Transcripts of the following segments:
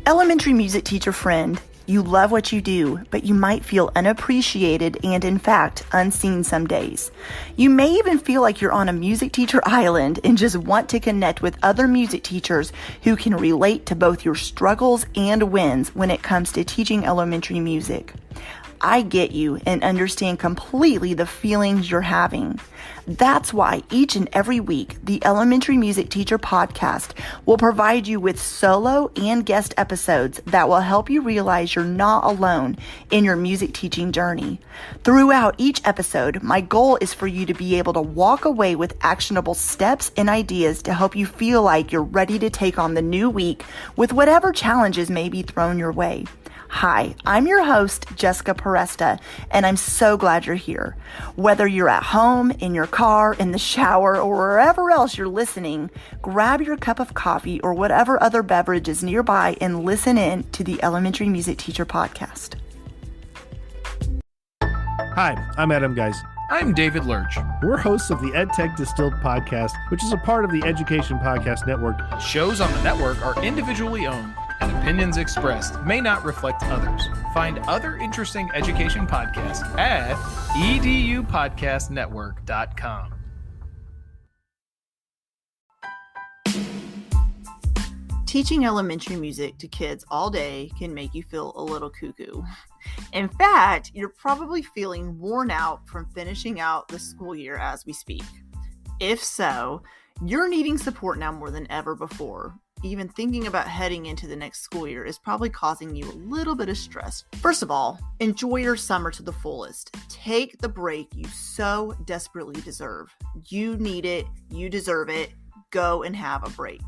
Elementary music teacher friend, you love what you do, but you might feel unappreciated and, in fact, unseen some days. You may even feel like you're on a music teacher island and just want to connect with other music teachers who can relate to both your struggles and wins when it comes to teaching elementary music. I get you and understand completely the feelings you're having. That's why each and every week, the Elementary Music Teacher Podcast will provide you with solo and guest episodes that will help you realize you're not alone in your music teaching journey. Throughout each episode, my goal is for you to be able to walk away with actionable steps and ideas to help you feel like you're ready to take on the new week with whatever challenges may be thrown your way. Hi, I'm your host, Jessica Peresta, and I'm so glad you're here. Whether you're at home, in your car, in the shower, or wherever else you're listening, grab your cup of coffee or whatever other beverage is nearby and listen in to the Elementary Music Teacher Podcast. Hi, I'm Adam Geis. I'm David Lurch. We're hosts of the EdTech Distilled podcast, which is a part of the Education Podcast Network. Shows on the network are individually owned, and opinions expressed may not reflect others. Find other interesting education podcasts at edupodcastnetwork.com. Teaching elementary music to kids all day can make you feel a little cuckoo. In fact, you're probably feeling worn out from finishing out the school year as we speak. If so, you're needing support now more than ever before. Even thinking about heading into the next school year is probably causing you a little bit of stress. First of all, enjoy your summer to the fullest. Take the break you so desperately deserve. You need it. You deserve it. Go and have a break.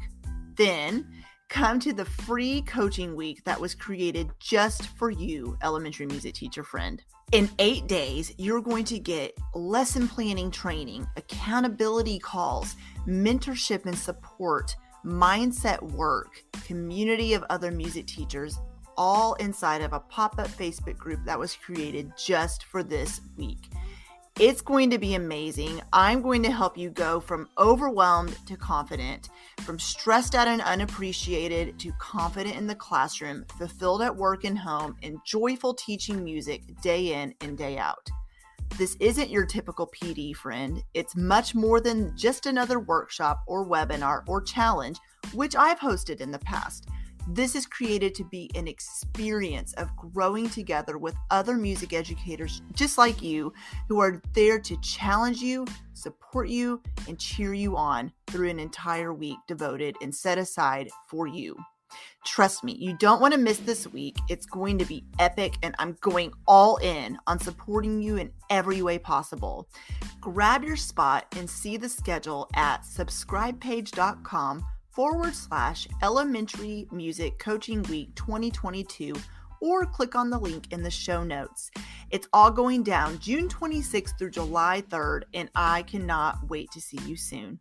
Then, come to the free coaching week that was created just for you, elementary music teacher friend. In 8 days, you're going to get lesson planning training, accountability calls, mentorship and support, mindset work, community of other music teachers, all inside of a pop-up Facebook group that was created just for this week. It's going to be amazing. I'm going to help you go from overwhelmed to confident, from stressed out and unappreciated to confident in the classroom, fulfilled at work and home, and joyful teaching music day in and day out. This isn't your typical PD friend. It's much more than just another workshop or webinar or challenge, which I've hosted in the past. This is created to be an experience of growing together with other music educators just like you who are there to challenge you, support you, and cheer you on through an entire week devoted and set aside for you. Trust me, you don't want to miss this week. It's going to be epic, and I'm going all in on supporting you in every way possible. Grab your spot and see the schedule at subscribepage.com/Elementary Music Coaching Week 2022, or click on the link in the show notes. It's all going down June 26th through July 3rd, and I cannot wait to see you soon.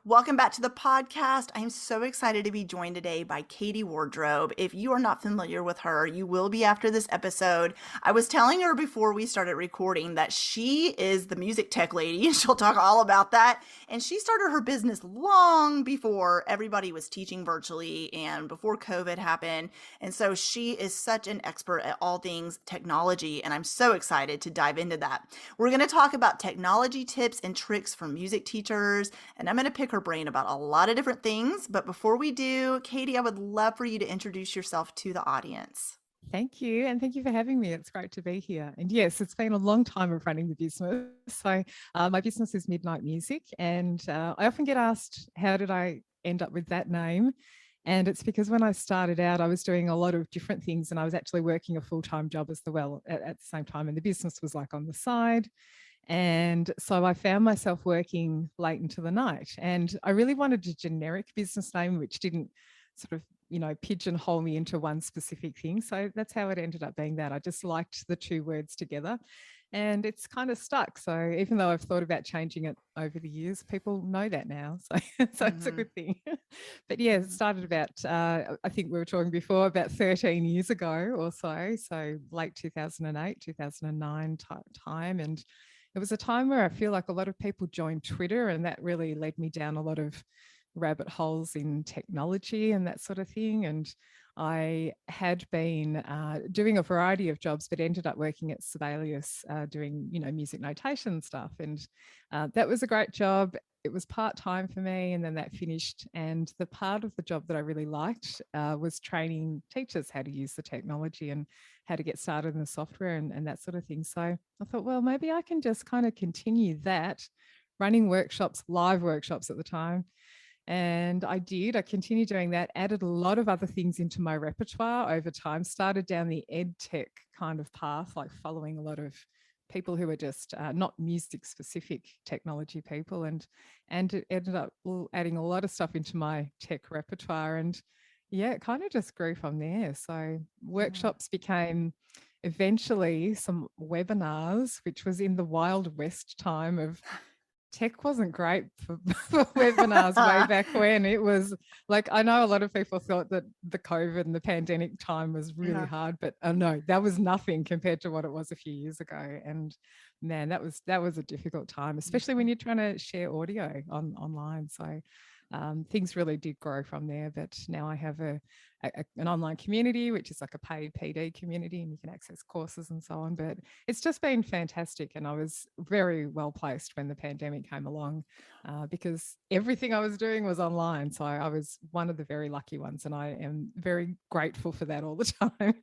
Welcome back to the podcast. I am so excited to be joined today by Katie Wardrobe. If you are not familiar with her, you will be after this episode. I was telling her before we started recording that she is the music tech lady, and she'll talk all about that. And she started her business long before everybody was teaching virtually and before COVID happened. And so she is such an expert at all things technology, and I'm so excited to dive into that. We're going to talk about technology tips and tricks for music teachers, and I'm going to pick her brain about a lot of different things. But before we do, Katie, I would love for you to introduce yourself to the audience. Thank you. And thank you for having me. It's great to be here. And yes, it's been a long time of running the business. So my business is Midnight Music. And I often get asked, how did I end up with that name? And it's because when I started out, I was doing a lot of different things, and I was actually working a full-time job as well at the same time. And the business was like on the side. And so I found myself working late into the night, and I really wanted a generic business name, which didn't sort of, pigeonhole me into one specific thing. So that's how it ended up being that. I just liked the two words together, and it's kind of stuck. So even though I've thought about changing it over the years, people know that now. So it's a good thing. But yeah, it started about, I think we were talking before, about 13 years ago or so. So late 2008, 2009 time. And it was a time where I feel like a lot of people joined Twitter, and that really led me down a lot of rabbit holes in technology and that sort of thing. And I had been doing a variety of jobs, but ended up working at Sibelius doing, music notation stuff. And that was a great job. It was part-time for me, and then that finished. And the part of the job that I really liked was training teachers how to use the technology and how to get started in the software and that sort of thing. So I thought, well, maybe I can just kind of continue that, running workshops, live workshops at the time. And I continued doing that, added a lot of other things into my repertoire over time, started down the ed tech kind of path, like following a lot of people who are just not music specific technology people, and it ended up adding a lot of stuff into my tech repertoire. And yeah, it kind of just grew from there. So workshops became eventually some webinars, which was in the Wild West time of tech wasn't great for webinars way back when. It was like, I know a lot of people thought that the COVID and the pandemic time was really hard, but no, that was nothing compared to what it was a few years ago. And man, that was a difficult time, especially when you're trying to share audio online. So things really did grow from there. But now I have an online community, which is like a paid PD community, and you can access courses and so on. But it's just been fantastic. And I was very well placed when the pandemic came along because everything I was doing was online. So I was one of the very lucky ones, and I am very grateful for that all the time.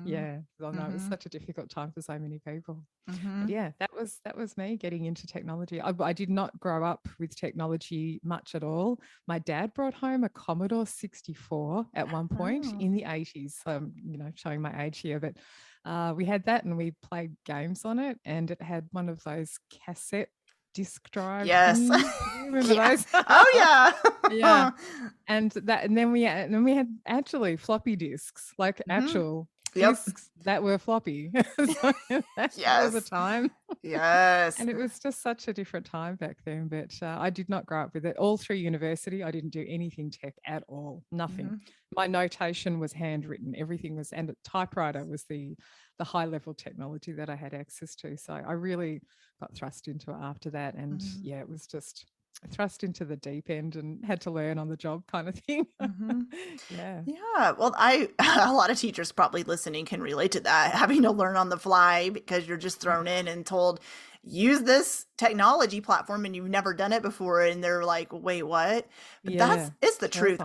Yeah, I know it was such a difficult time for so many people. But yeah, that was me getting into technology. I did not grow up with technology much at all. My dad brought home a Commodore 64 at one point in the 80s. Showing my age here, but we had that and we played games on it, and it had one of those cassette disc drive. Yes. Remember those? Oh yeah. Yeah. And then we had actually floppy disks, like actual discs that were floppy. So that was a time. Yes. And it was just such a different time back then. But I did not grow up with it. All through university, I didn't do anything tech at all. Nothing. My notation was handwritten. Everything was, and a typewriter was the high level technology that I had access to. So I really got thrust into it after that. And yeah, it was just thrust into the deep end and had to learn on the job kind of thing. Yeah. Well, a lot of teachers probably listening can relate to that, having to learn on the fly because you're just thrown in and told, use this technology platform, and you've never done it before, and they're like, wait, what? But it's the truth.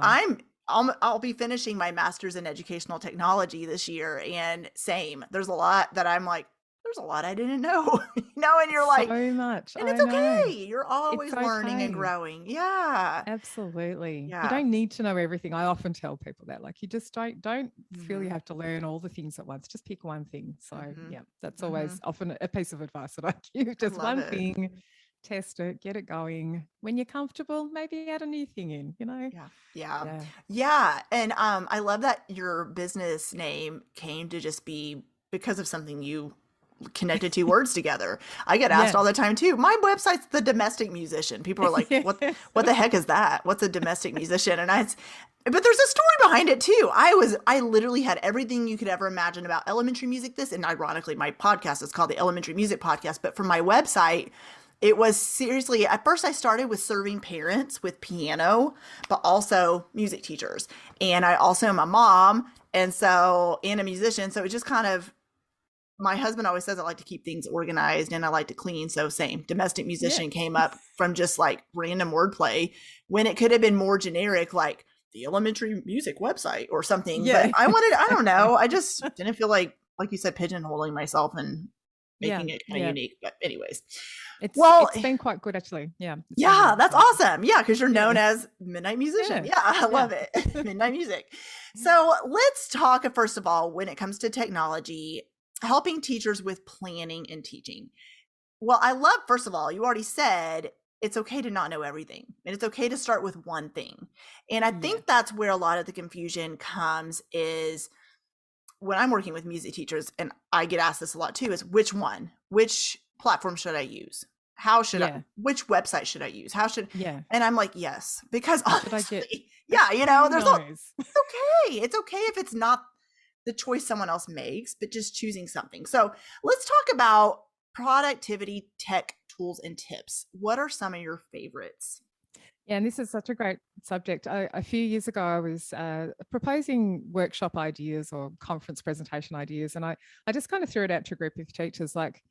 I'll be finishing my master's in educational technology this year, and same, there's a lot that I'm like, there's a lot I didn't know, and you're like, so much. And it's okay. You're always learning and growing. Yeah. Absolutely. Yeah. You don't need to know everything. I often tell people that, like, you just don't feel you have to learn all the things at once. Just pick one thing. So yeah, that's always often a piece of advice that I give. Just one thing, test it, get it going. When you're comfortable, maybe add a new thing in, Yeah. And I love that your business name came to just be because of something you connected two words together. I get asked all the time too. My website's The Domestic Musician. People are like, what the heck is that? What's a domestic musician? And but there's a story behind it too. I literally had everything you could ever imagine about elementary music. And ironically, my podcast is called the Elementary Music Podcast. But for my website, it was seriously, at first I started with serving parents with piano, but also music teachers. And I also am a mom and a musician. So it just kind of, my husband always says I like to keep things organized and I like to clean. So same, domestic musician came up from just like random wordplay when it could have been more generic, like the elementary music website or something. But I don't know. I just didn't feel like you said, pigeonholing myself and making it kind of unique. But anyways, it's been quite good actually. Yeah. Yeah, that's awesome. Yeah, because you're known as Midnight Musician. Yeah, I love it. Midnight Music. So let's talk first of all, when it comes to technology, helping teachers with planning and teaching. Well, I love, first of all, you already said it's okay to not know everything, and it's okay to start with one thing. And I think that's where a lot of the confusion comes, is when I'm working with music teachers, and I get asked this a lot too, is which platform should I use? How should which website should I use? And I'm like, yes, because honestly, it's okay. It's okay if it's not the choice someone else makes, but just choosing something. So let's talk about productivity tech tools and tips. What are some of your favorites? Yeah, and this is such a great subject. A few years ago, I was proposing workshop ideas or conference presentation ideas, and I just kind of threw it out to a group of teachers like,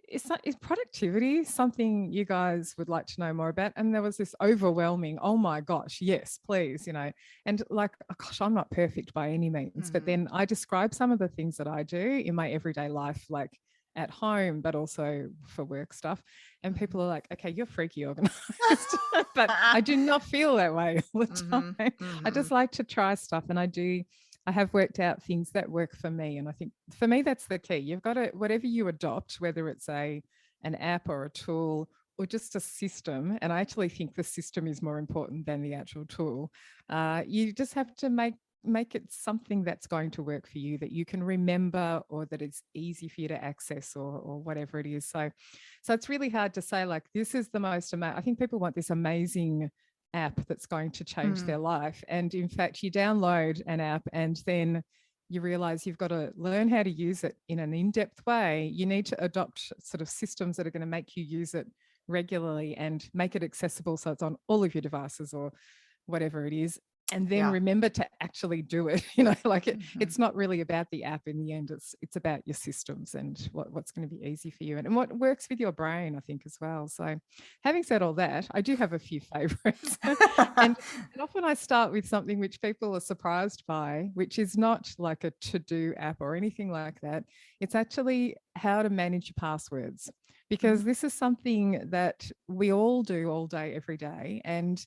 is productivity something you guys would like to know more about? And there was this overwhelming, oh my gosh, yes, please, and like, oh gosh, I'm not perfect by any means, but then I describe some of the things that I do in my everyday life, like at home, but also for work stuff. And people are like, okay, you're freaky organized, but I do not feel that way all the time. I just like to try stuff, and I have worked out things that work for me. And I think for me, that's the key. You've got to, whatever you adopt, whether it's an app or a tool or just a system, and I actually think the system is more important than the actual tool, you just have to make it something that's going to work for you, that you can remember, or that it's easy for you to access, or whatever it is. So it's really hard to say like, this is the most I think people want this amazing app that's going to change their life. And in fact, you download an app and then you realize you've got to learn how to use it in an in-depth way. You need to adopt sort of systems that are going to make you use it regularly and make it accessible so it's on all of your devices or whatever it is. And then remember to actually do it. It's not really about the app in the end. It's about your systems and what's going to be easy for you and what works with your brain, I think, as well. So having said all that, I do have a few favorites. and often I start with something which people are surprised by, which is not like a to-do app or anything like that. It's actually how to manage your passwords, because this is something that we all do all day, every day. And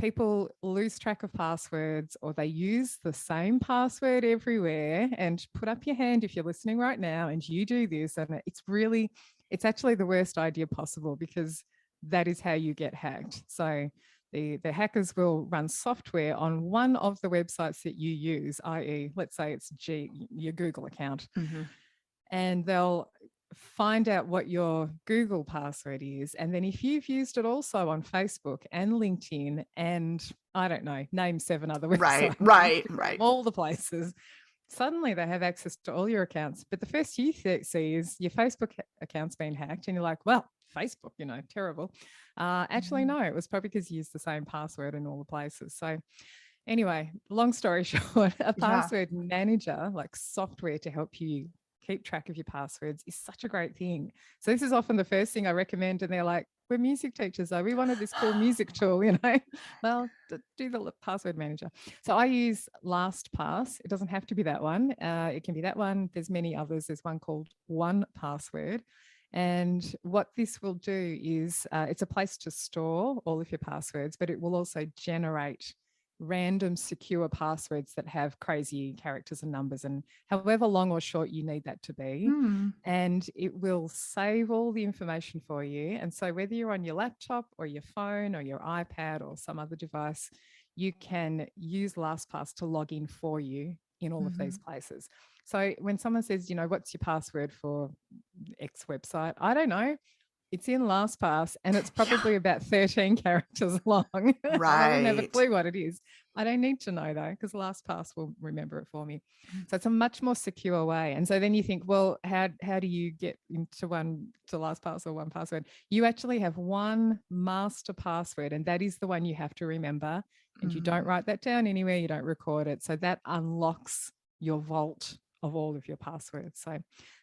people lose track of passwords, or they use the same password everywhere. And put up your hand if you're listening right now and you do this. And it's actually the worst idea possible, because that is how you get hacked. So the hackers will run software on one of the websites that you use, i.e., let's say it's your Google account, and they'll find out what your Google password is. And then if you've used it also on Facebook and LinkedIn and I don't know, name 7 other websites. Right. All the places. Suddenly they have access to all your accounts. But the first you see is your Facebook account's been hacked. And you're like, well, Facebook, terrible. Actually, no, it was probably because you used the same password in all the places. So anyway, long story short, a password manager, like software to help you keep track of your passwords, is such a great thing. So this is often the first thing I recommend, and they're like, we're music teachers, though. We wanted this cool music tool, Well, do the password manager. So I use LastPass. It doesn't have to be that one. It can be that one. There's many others. There's one called 1Password. And what this will do is it's a place to store all of your passwords, but it will also generate random secure passwords that have crazy characters and numbers, and however long or short you need that to be. And it will save all the information for you. And so whether you're on your laptop or your phone or your iPad or some other device, you can use LastPass to log in for you in all of these places. So when someone says, what's your password for X website? I don't know. It's in LastPass and it's probably about 13 characters long. Right. I don't have a clue what it is. I don't need to know though, because LastPass will remember it for me. So it's a much more secure way. And so then you think, well, how do you get into LastPass or 1Password? You actually have one master password, and that is the one you have to remember. And you don't write that down anywhere. You don't record it. So that unlocks your vault of all of your passwords. So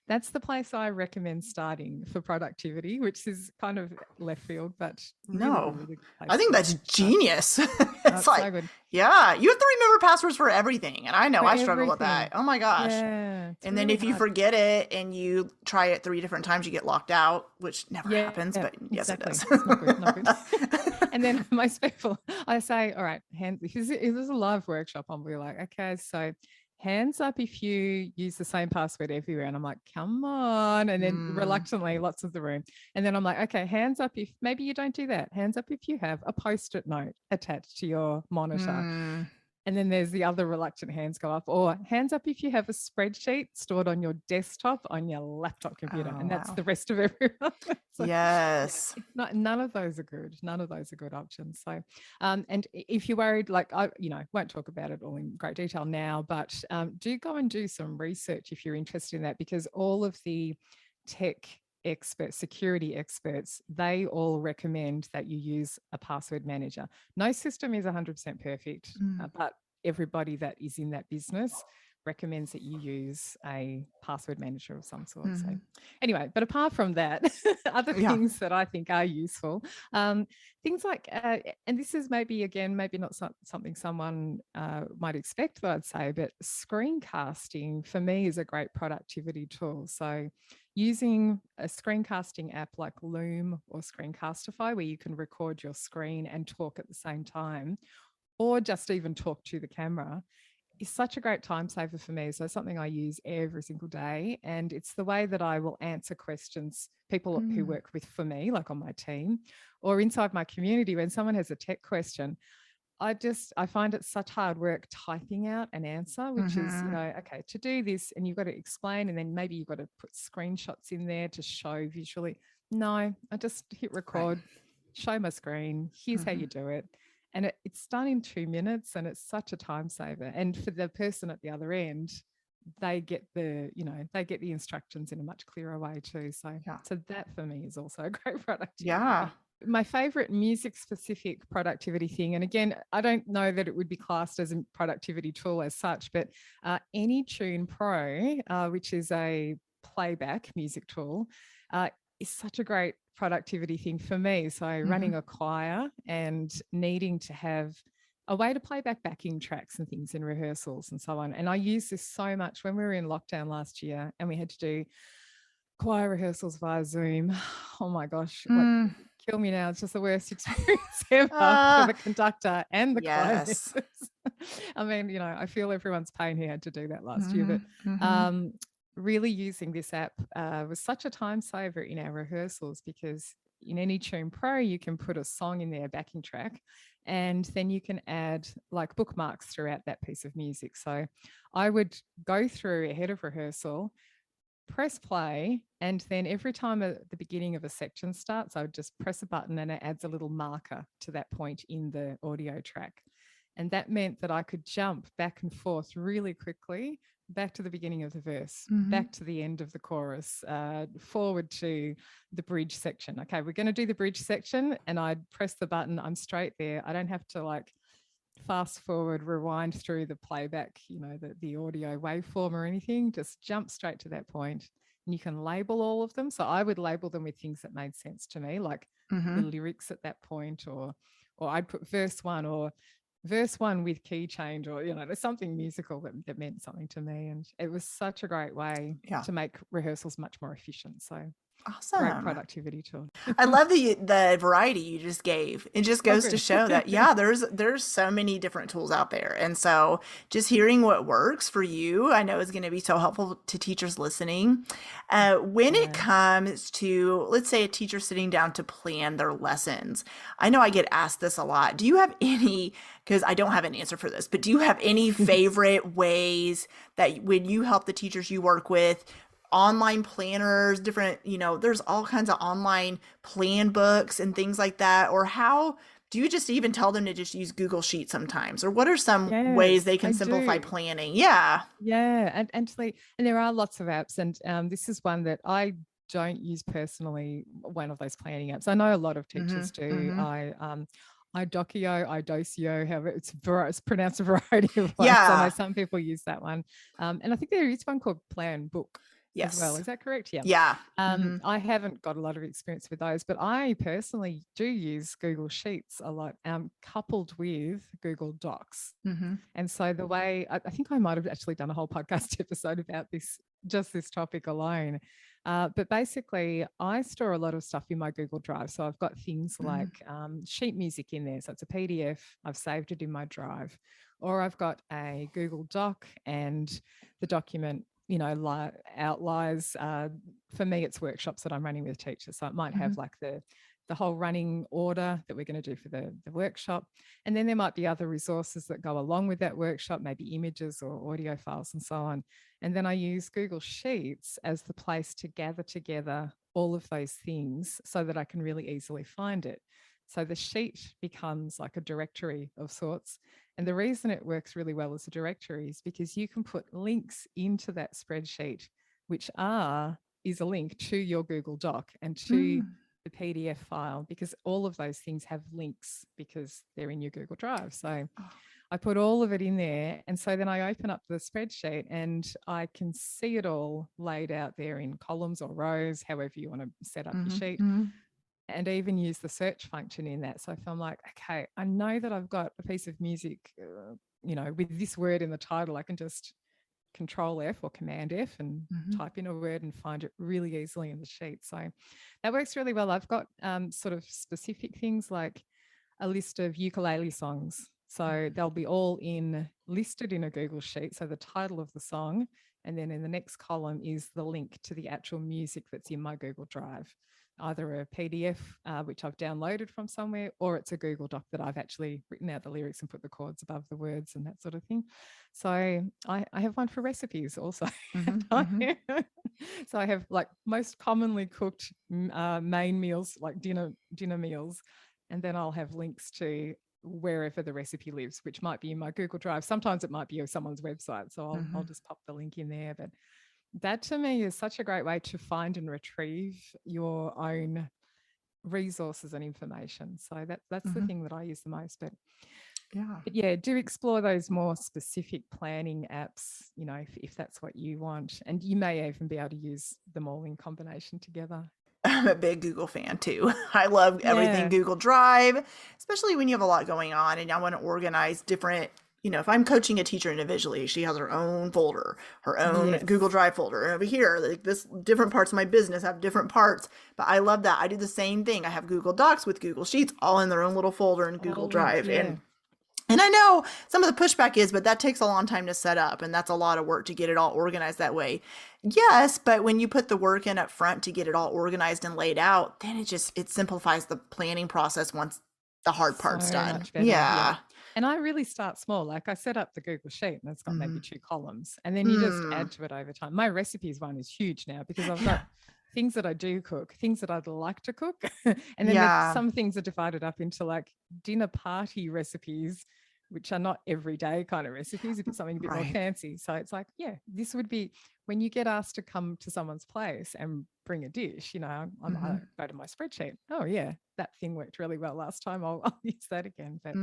that's the place I recommend starting for productivity, which is kind of left field, but really I think that's genius. It's like, so good. Yeah, you have to remember passwords for everything. And I know I struggle with that. Oh my gosh. Yeah, and then if you forget it and you try it 3 different times, you get locked out, which never happens, but yes, exactly. It does. It's not good. And then most people, I say, all right, if this is a live workshop, I'll be like, okay, so hands up if you use the same password everywhere. And I'm like, come on. And then reluctantly, lots of the room. And then I'm like, okay, hands up if maybe you don't do that. Hands up if you have a Post-it note attached to your monitor. And then there's the other reluctant hands go up, or hands up if you have a spreadsheet stored on your desktop on your laptop computer. And that's the rest of everyone. So, yes. None of those are good. None of those are good options. So, and if you're worried, like I, won't talk about it all in great detail now, but do go and do some research if you're interested in that, because all of the tech experts, security experts, they all recommend that you use a password manager. No system is 100% perfect, but everybody that is in that business recommends that you use a password manager of some sort. So anyway, but apart from that, other things that I think are useful, things like, and this is maybe not something someone might expect that I'd say, but screencasting for me is a great productivity tool. So using a screencasting app like Loom or Screencastify, where you can record your screen and talk at the same time, or just even talk to the camera, is such a great time saver for me. So something I use every single day. And it's the way that I will answer questions, people who work for me, like on my team or inside my community. When someone has a tech question, I find it such hard work typing out an answer, which is, okay, to do this, and you've got to explain, and then maybe you've got to put screenshots in there to show visually. No, I just hit record, show my screen, here's how you do it. And it's done in 2 minutes, and it's such a time saver. And for the person at the other end, they get the instructions in a much clearer way too. So that for me is also a great productivity. Yeah. My favorite music specific productivity thing, and again, I don't know that it would be classed as a productivity tool as such, but AnyTune Pro, which is a playback music tool, is such a great productivity thing for me. So running a choir and needing to have a way to play back backing tracks and things in rehearsals and so on. And I use this so much when we were in lockdown last year and we had to do choir rehearsals via Zoom. Oh my gosh, like, kill me now. It's just the worst experience ever for the conductor and the choir. I mean, I feel everyone's pain who had to do that last year, but really using this app was such a time saver in our rehearsals, because in AnyTune Pro, you can put a song in there, backing track, and then you can add like bookmarks throughout that piece of music. So I would go through ahead of rehearsal, press play, and then every time at the beginning of a section starts, I would just press a button and it adds a little marker to that point in the audio track. And that meant that I could jump back and forth really quickly, back to the beginning of the verse, back to the end of the chorus, forward to the bridge section. Okay, we're going to do the bridge section, and I'd press the button, I'm straight there. I don't have to like fast forward, rewind through the playback, the audio waveform or anything. Just jump straight to that point, and you can label all of them. So I would label them with things that made sense to me, like the lyrics at that point, or I'd put verse 1 or verse 1 with key change, or there's something musical that meant something to me. And it was such a great way to make rehearsals much more efficient. So awesome. Great productivity tool. I love the variety you just gave. It just goes to show that there's so many different tools out there. And so just hearing what works for you, I know is going to be so helpful to teachers listening. When it comes to, let's say, a teacher sitting down to plan their lessons, I know I get asked this a lot. Do you have any, because I don't have an answer for this, but do you have any favorite ways that when you help the teachers you work with, online planners, different, there's all kinds of online plan books and things like that? Or how do you just even tell them to just use Google Sheets sometimes? Or what are some ways they can simplify planning? Yeah. Yeah. And there are lots of apps. And this is one that I don't use personally, one of those planning apps. I know a lot of teachers do. Idoceo, however it's pronounced a variety of ways. I know some people use that one. And I think there is one called Plan Book. Yes. As well. Is that correct? Yeah. Yeah. I haven't got a lot of experience with those, but I personally do use Google Sheets a lot, coupled with Google Docs. And so the way, I think I might have actually done a whole podcast episode about this topic alone. But basically, I store a lot of stuff in my Google Drive. So I've got things like sheet music in there. So it's a PDF. I've saved it in my Drive. Or I've got a Google Doc, and the document outliers. For me, it's workshops that I'm running with teachers. So it might have like the whole running order that we're going to do for the workshop. And then there might be other resources that go along with that workshop, maybe images or audio files and so on. And then I use Google Sheets as the place to gather together all of those things so that I can really easily find it. So the sheet becomes like a directory of sorts. And the reason it works really well as a directory is because you can put links into that spreadsheet, which are is a link to your Google Doc and to the PDF file, because all of those things have links because they're in your Google Drive. So I put all of it in there. And so then I open up the spreadsheet and I can see it all laid out there in columns or rows, however you want to set up your sheet, and even use the search function in that. So if I'm like, okay, I know that I've got a piece of music, with this word in the title, I can just Control F or Command F and type in a word and find it really easily in the sheet. So that works really well. I've got sort of specific things like a list of ukulele songs. So they'll be all listed in a Google sheet. So the title of the song, and then in the next column is the link to the actual music that's in my Google Drive, either a PDF, which I've downloaded from somewhere, or it's a Google Doc that I've actually written out the lyrics and put the chords above the words and that sort of thing. So I have one for recipes also. So I have like most commonly cooked main meals, like dinner meals, and then I'll have links to wherever the recipe lives, which might be in my Google Drive. Sometimes it might be on someone's website, so I'll just pop the link in there. But that to me is such a great way to find and retrieve your own resources and information. So that's the thing that I use the most. But yeah, do explore those more specific planning apps, if that's what you want. And you may even be able to use them all in combination together. I'm a big Google fan too. I love everything Google Drive, especially when you have a lot going on and I want to organize different, if I'm coaching a teacher individually, she has her own folder, her own Google Drive folder. And over here, like this different parts of my business have different parts, but I love that. I do the same thing. I have Google Docs with Google Sheets all in their own little folder in Google Drive. And I know some of the pushback is, but that takes a long time to set up. And that's a lot of work to get it all organized that way. Yes, but when you put the work in up front to get it all organized and laid out, then it simplifies the planning process once the hard part's done. Yeah. And I really start small. Like I set up the Google Sheet and it's got maybe 2 columns. And then you just add to it over time. My recipes one is huge now because I've got things that I do cook, things that I'd like to cook. And then some things are divided up into like dinner party recipes, which are not everyday kind of recipes, if it's something a bit more fancy. So it's like, this would be when you get asked to come to someone's place and bring a dish, I go to my spreadsheet. Oh yeah, that thing worked really well last time. I'll use that again. But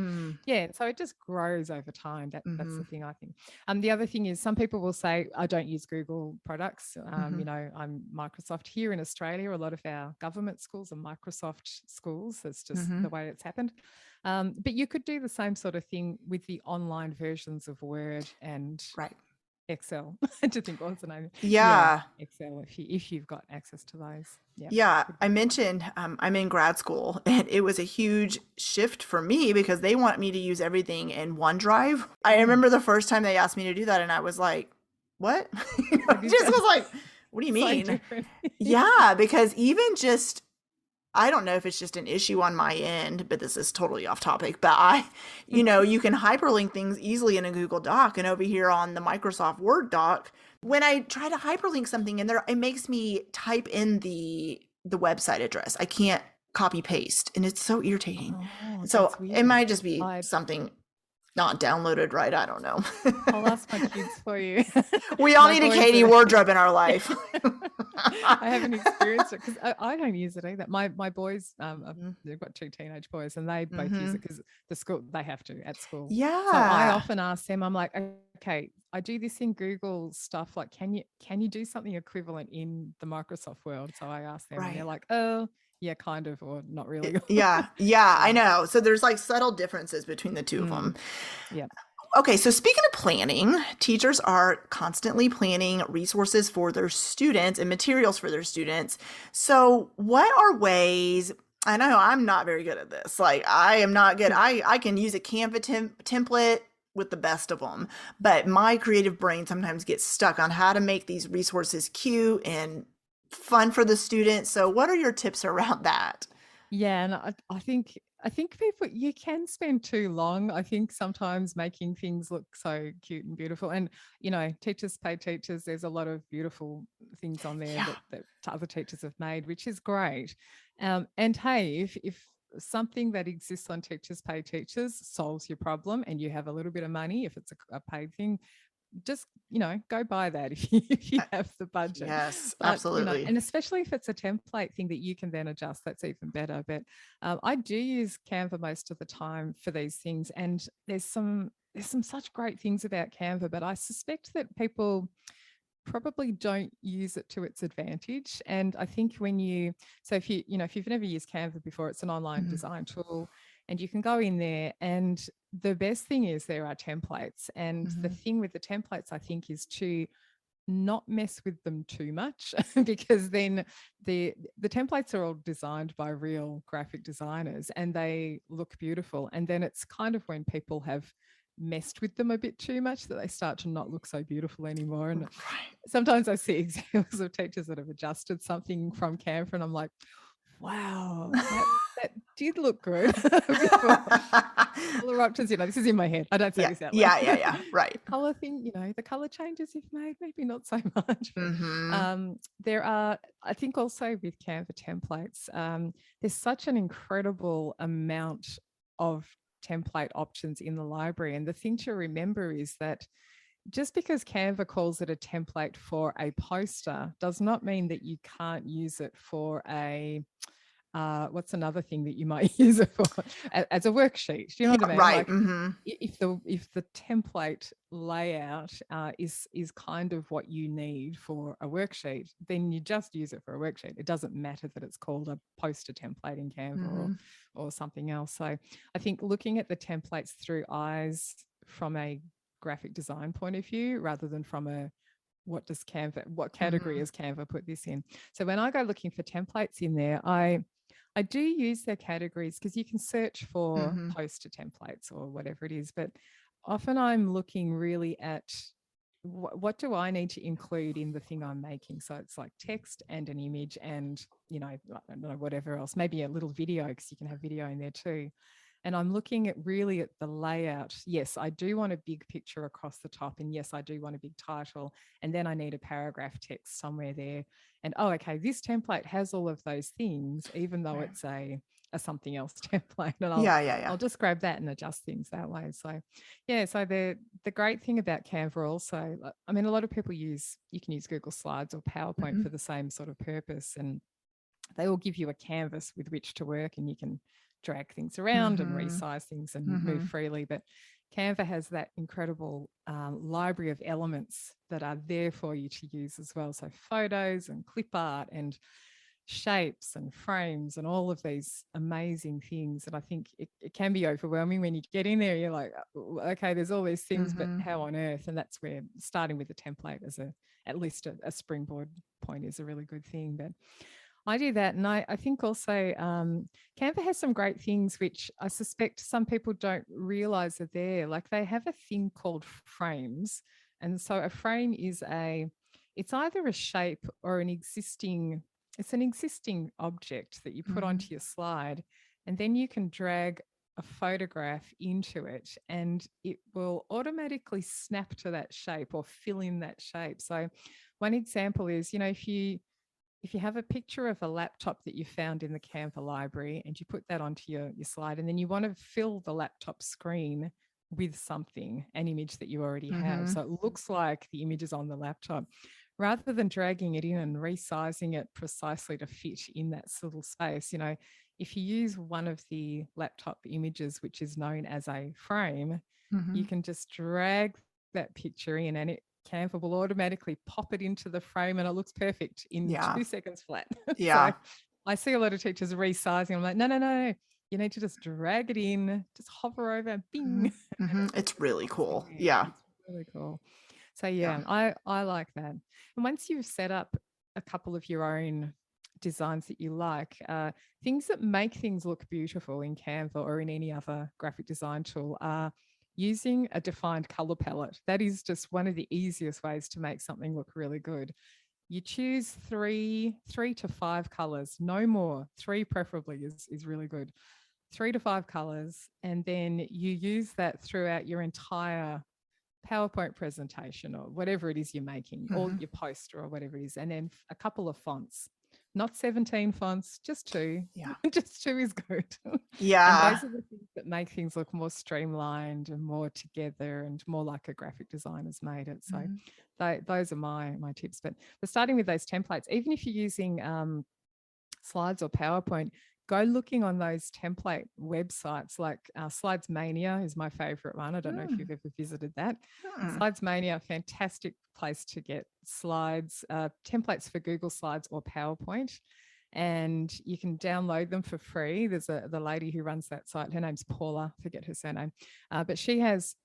so it just grows over time. That's the thing I think. The other thing is some people will say, I don't use Google products. I'm Microsoft here in Australia. A lot of our government schools are Microsoft schools. That's just the way it's happened. But you could do the same sort of thing with the online versions of Word and Excel. To think what's the name? Excel. If you've got access to those. I mentioned I'm in grad school, and it was a huge shift for me because they want me to use everything in OneDrive. I remember the first time they asked me to do that, and I was like, "What?" I just was like, "What do you mean?" Because even just. I don't know if it's just an issue on my end, but this is totally off topic, but you can hyperlink things easily in a Google Doc, and over here on the Microsoft Word doc, when I try to hyperlink something in there, it makes me type in the website address. I can't copy paste, and it's so irritating. So it might just be something not downloaded right. I don't know. I'll ask my kids for you. We all need a Katie wardrobe in our life. I haven't experienced it because I don't use it either. My boys, they've got 2 teenage boys, and they both use it because the school, they have to at school. So I often ask them, I'm like, okay, I do this in Google stuff. Like, can you do something equivalent in the Microsoft world? So I ask them, and they're like, oh, yeah, kind of, or not really. I know. So there's like subtle differences between the two of them. Yeah. Okay, so speaking of planning, teachers are constantly planning resources for their students and materials for their students. So what are ways, I know I'm not very good at this. Like I am not good. I can use a Canva template with the best of them, but my creative brain sometimes gets stuck on how to make these resources cute and fun for the students. So what are your tips around that? Yeah, and I think people, you can spend too long, I think, sometimes making things look so cute and beautiful. And Teachers Pay Teachers, there's a lot of beautiful things on there that other teachers have made, which is great. And hey, if something that exists on Teachers Pay Teachers solves your problem and you have a little bit of money, if it's a paid thing, just, go buy that if you have the budget. Yes, But, absolutely. and especially if it's a template thing that you can then adjust, that's even better. But I do use Canva most of the time for these things. And there's some such great things about Canva, but I suspect that people probably don't use it to its advantage. And I think if you've never used Canva before, it's an online design tool, and you can go in there, and the best thing is there are templates. And the thing with the templates, I think, is to not mess with them too much, because then the templates are all designed by real graphic designers and they look beautiful. And then it's kind of when people have messed with them a bit too much that they start to not look so beautiful anymore. And sometimes I see examples of teachers that have adjusted something from Canva, and I'm like, wow, that did look good. Color options, this is in my head. I don't say this out loud. Yeah. Right. Color thing, the color changes you've made, maybe not so much. There are, I think, also with Canva templates, there's such an incredible amount of template options in the library. And the thing to remember is that just because Canva calls it a template for a poster does not mean that you can't use it for a what's another thing that you might use it for, as a worksheet. Do you know what I mean? Right. Like, if the template layout is kind of what you need for a worksheet, then you just use it for a worksheet. It doesn't matter that it's called a poster template in Canva or something else. So I think looking at the templates through eyes from a graphic design point of view, rather than from a what category has Canva put this in? So when I go looking for templates in there, I do use their categories, because you can search for poster templates or whatever it is. But often I'm looking really at what do I need to include in the thing I'm making. So it's like text and an image and, I don't know, whatever else, maybe a little video, because you can have video in there too. And I'm looking at the layout. Yes, I do want a big picture across the top. And yes, I do want a big title. And then I need a paragraph text somewhere there. And, okay, this template has all of those things, even though it's a something else template. And I'll just grab that and adjust things that way. So, so the great thing about Canva also, I mean, a lot of people you can use Google Slides or PowerPoint for the same sort of purpose. And they will give you a canvas with which to work, and you can drag things around and resize things and move freely. But Canva has that incredible library of elements that are there for you to use as well. So photos and clip art and shapes and frames and all of these amazing things. And I think it can be overwhelming when you get in there. You're like, okay, there's all these things, but how on earth? And that's where starting with the template as at least a springboard point is a really good thing. But I do that. And I think also Canva has some great things, which I suspect some people don't realize are there. Like, they have a thing called frames. And so a frame is it's either a shape or an existing object that you put onto your slide. And then you can drag a photograph into it, and it will automatically snap to that shape or fill in that shape. So one example is, if you have a picture of a laptop that you found in the Canva library and you put that onto your slide, and then you want to fill the laptop screen with something, an image that you already have. So it looks like the image is on the laptop. Rather than dragging it in and resizing it precisely to fit in that little space, if you use one of the laptop images, which is known as a frame, you can just drag that picture in, and Canva will automatically pop it into the frame, and it looks perfect in 2 seconds flat. So I see a lot of teachers resizing. I'm like, no. You need to just drag it in, just hover over, bing. It's really cool. Yeah. It's really cool. So I like that. And once you've set up a couple of your own designs that you like, things that make things look beautiful in Canva or in any other graphic design tool are using a defined color palette. That is just one of the easiest ways to make something look really good. You choose three to five colors, no more. 3 preferably is really good. 3 to 5 colors, and then you use that throughout your entire PowerPoint presentation or whatever it is you're making, or your poster or whatever it is, and then a couple of fonts. not 17 fonts, just 2. Yeah. Just 2 is good. Yeah. And those are the things that make things look more streamlined and more together and more like a graphic designer's made it. So those are my tips. But starting with those templates, even if you're using slides or PowerPoint, go looking on those template websites like Slides Mania is my favorite one. I don't know if you've ever visited that. Slides Mania, fantastic place to get slides, templates for Google Slides or PowerPoint. And you can download them for free. There's the lady who runs that site. Her name's Paula, forget her surname. But she's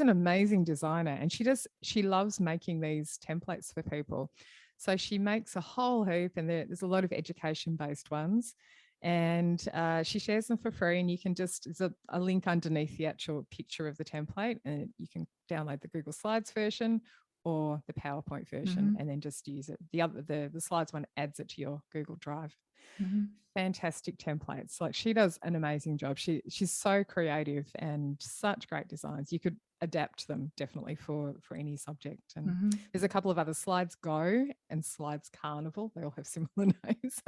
an amazing designer, and she loves making these templates for people. So she makes a whole heap, and there's a lot of education-based ones. And she shares them for free, and you can there's a link underneath the actual picture of the template, and you can download the Google Slides version or the PowerPoint version and then just use it. The Slides one adds it to your Google Drive. Fantastic templates. Like, she does an amazing job. She's so creative and such great designs. You could adapt them definitely for any subject. And there's a couple of other, Slides Go and Slides Carnival. They all have similar names.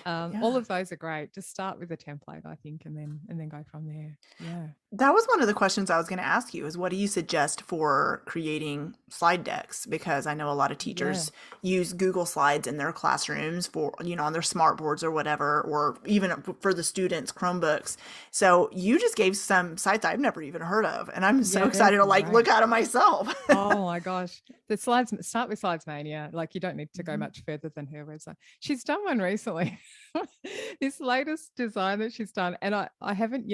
All of those are great. Just start with a template, I think, and then go from there. Yeah. That was one of the questions I was going to ask you, is what do you suggest for creating slide decks? Because I know a lot of teachers use Google Slides in their classrooms for, on their smart boards or whatever, or even for the students' Chromebooks. So you just gave some sites I've never even heard of, and I'm so excited to look at them myself. Oh my gosh. The slides, start with Slides Mania. Like, you don't need to go much further than her website. She's done one recently. This latest design that she's done, and I haven't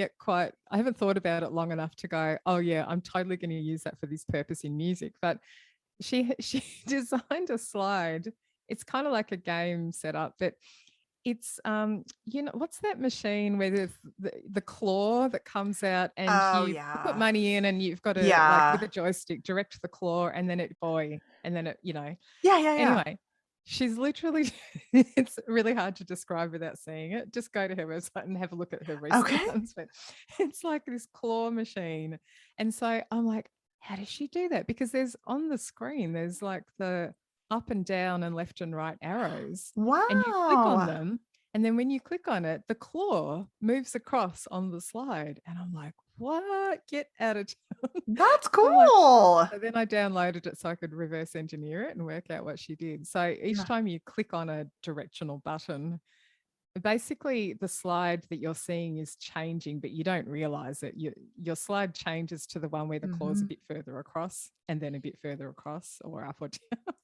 thought about it long enough to go, oh yeah, I'm totally going to use that for this purpose in music. But she designed a slide. It's kind of like a game setup, but it's what's that machine where there's the claw that comes out, and you put money in, and you've got to like with a joystick direct the claw, and then anyway, she's literally it's really hard to describe without seeing it. Just go to her website and have a look at her recent ones. But it's like this claw machine, and so I'm like, how does she do that? Because there's on the screen, there's like the up and down and left and right arrows. Wow. And you click on them. And then when you click on it, the claw moves across on the slide. And I'm like, what? Get out of town. That's cool. So then I downloaded it so I could reverse engineer it and work out what she did. So each time you click on a directional button, basically the slide that you're seeing is changing, but you don't realize it. Your slide changes to the one where the claw's a bit further across, and then a bit further across, or up or down.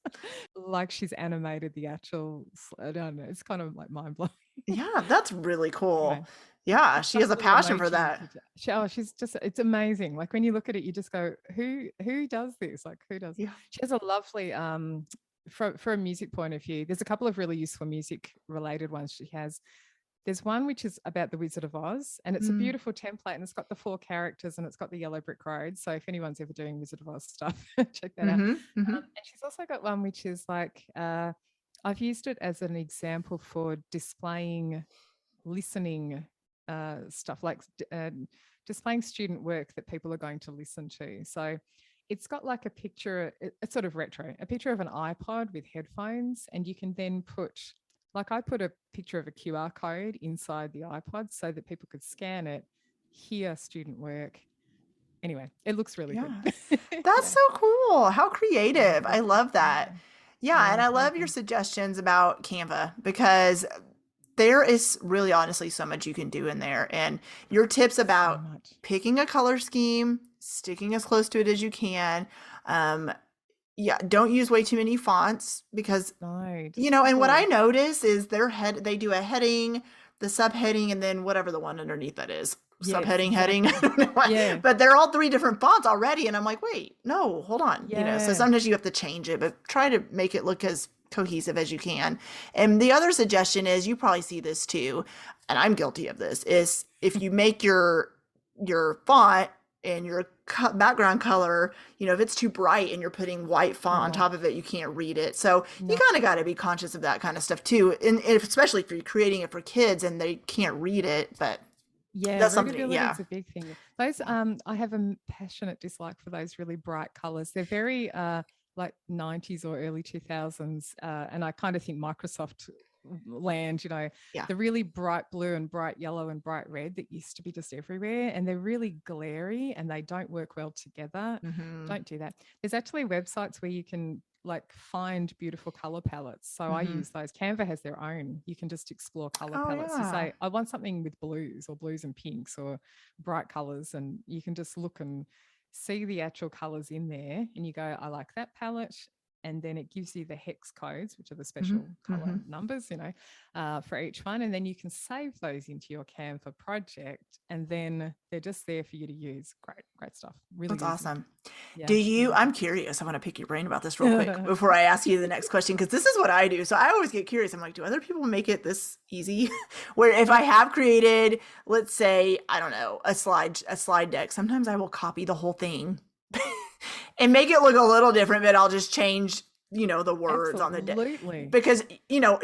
Like, she's animated the actual, I don't know, it's kind of like mind blowing. Yeah, that's really cool. Anyway, yeah, she has a passion for that. She's just, it's amazing. Like, when you look at it, you just go, who does this? Like, who does? Yeah. She has a lovely for a music point of view, there's a couple of really useful music related ones she has. There's one which is about the Wizard of Oz, and it's a beautiful template, and it's got the 4 characters, and it's got the yellow brick road. So if anyone's ever doing Wizard of Oz stuff, check that out. And she's also got one which is like, I've used it as an example for displaying listening stuff, like displaying student work that people are going to listen to. So it's got like a picture, it's sort of retro, a picture of an iPod with headphones, and you can then put, like, I put a picture of a QR code inside the iPod so that people could scan it, hear student work. Anyway, it looks really good. That's so cool. How creative. I love that. Yeah, and I love your suggestions about Canva, because there is really honestly so much you can do in there. And your tips about picking a color scheme, sticking as close to it as you can. Don't use way too many fonts, because and what I notice is they do a heading, the subheading, and then whatever the one underneath that is. Subheading, heading, I don't know what. But they're all 3 different fonts already, and I'm like, wait, no, hold on. So sometimes you have to change it, but try to make it look as cohesive as you can. And the other suggestion is, you probably see this too, and I'm guilty of this, is if you make your font and your background color, if it's too bright and you're putting white font on top of it, you can't read it. So you kind of got to be conscious of that kind of stuff too, and especially if you're creating it for kids and they can't read it. But that's something. It's a big thing. Those I have a passionate dislike for those really bright colors. They're very like 90s or early 2000s, and I kind of think Microsoft land, Yeah. the really bright blue and bright yellow and bright red that used to be just everywhere, and they're really glary and they don't work well together. Don't do that. There's actually websites where you can like find beautiful color palettes. So I use those. Canva has their own. You can just explore color palettes. You say, I want something with blues or blues and pinks or bright colors, and you can just look and see the actual colors in there, and you go, I like that palette. And then it gives you the hex codes, which are the special color numbers, for each one. And then you can save those into your Canva project, and then they're just there for you to use. Great stuff. Really That's easy. awesome. Yeah. I'm curious. I want to pick your brain about this real quick before I ask you the next question, because this is what I do. So I always get curious. I'm like, do other people make it this easy? Where if I have created, let's say, I don't know, a slide deck, sometimes I will copy the whole thing and make it look a little different, but I'll just change, the words on the deck. Absolutely. Because,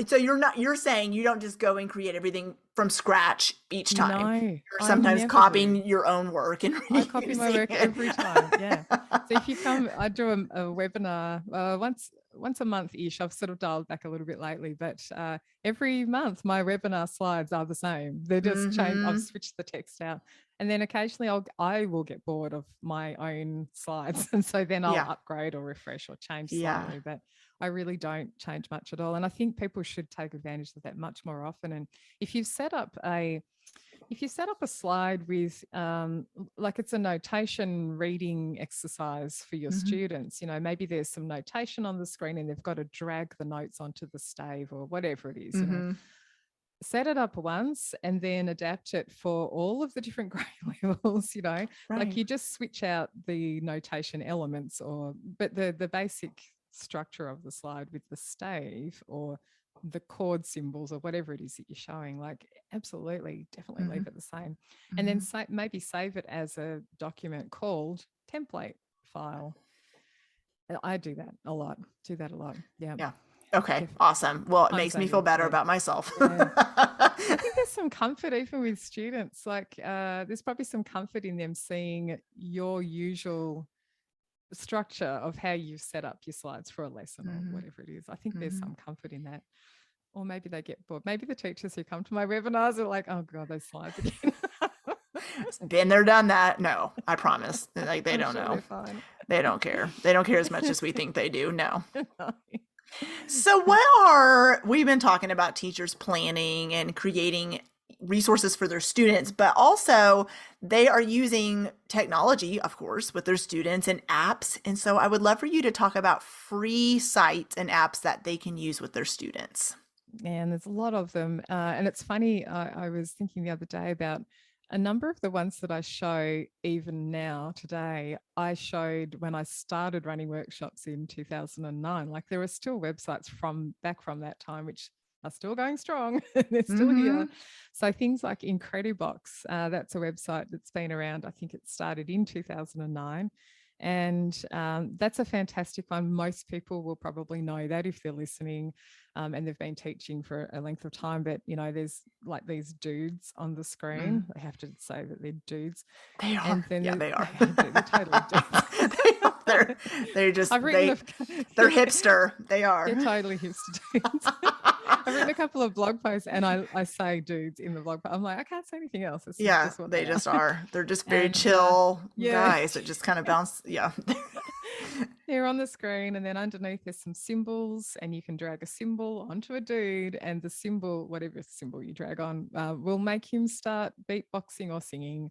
so you're saying you don't just go and create everything from scratch each time. No, You're sometimes copying your own work and I copy my work every time. Yeah. So if you come, I do a webinar once a month-ish. I've sort of dialed back a little bit lately, but every month my webinar slides are the same. They're just changed. I've switched the text out. And then occasionally I will get bored of my own slides. And so then I'll upgrade or refresh or change slightly. But I really don't change much at all. And I think people should take advantage of that much more often. And if you've set up a slide with like it's a notation reading exercise for your students, maybe there's some notation on the screen and they've got to drag the notes onto the stave or whatever it is. Set it up once and then adapt it for all of the different grade levels, like you just switch out the notation elements but the basic structure of the slide with the stave or the chord symbols or whatever it is that you're showing, like absolutely, definitely leave it the same. And then maybe save it as a document called template file. I do that a lot. Yeah. Okay. Awesome. Well, it makes me feel better about myself. I think there's some comfort even with students. Like there's probably some comfort in them seeing your usual structure of how you've set up your slides for a lesson or whatever it is. I think there's some comfort in that. Or maybe they get bored. Maybe the teachers who come to my webinars are like, oh God, those slides again. Been there, done that. No, I promise. Like they don't know. They don't care. They don't care as much as we think they do. No. So we've been talking about teachers planning and creating resources for their students, but also they are using technology, of course, with their students and apps. And so I would love for you to talk about free sites and apps that they can use with their students. And there's a lot of them. And it's funny, I was thinking the other day about a number of the ones that I show even now today, I showed when I started running workshops in 2009. Like there are still websites from that time, which are still going strong. They're still here. So things like Incredibox, that's a website that's been around. I think it started in 2009. And that's a fantastic one. Most people will probably know that if they're listening and they've been teaching for a length of time. But, there's like these dudes on the screen. I have to say that they're dudes. They are. And then they are. They're totally dudes. they're just, they're hipster. They are. They're totally hipster dudes. I've written a couple of blog posts and I say dudes in the blog post. I'm like, I can't say anything else. It's just what they just are. They're just very chill guys that just kind of bounce. Yeah. They're on the screen and then underneath there's some symbols and you can drag a symbol onto a dude and the symbol, whatever symbol you drag on, will make him start beatboxing or singing.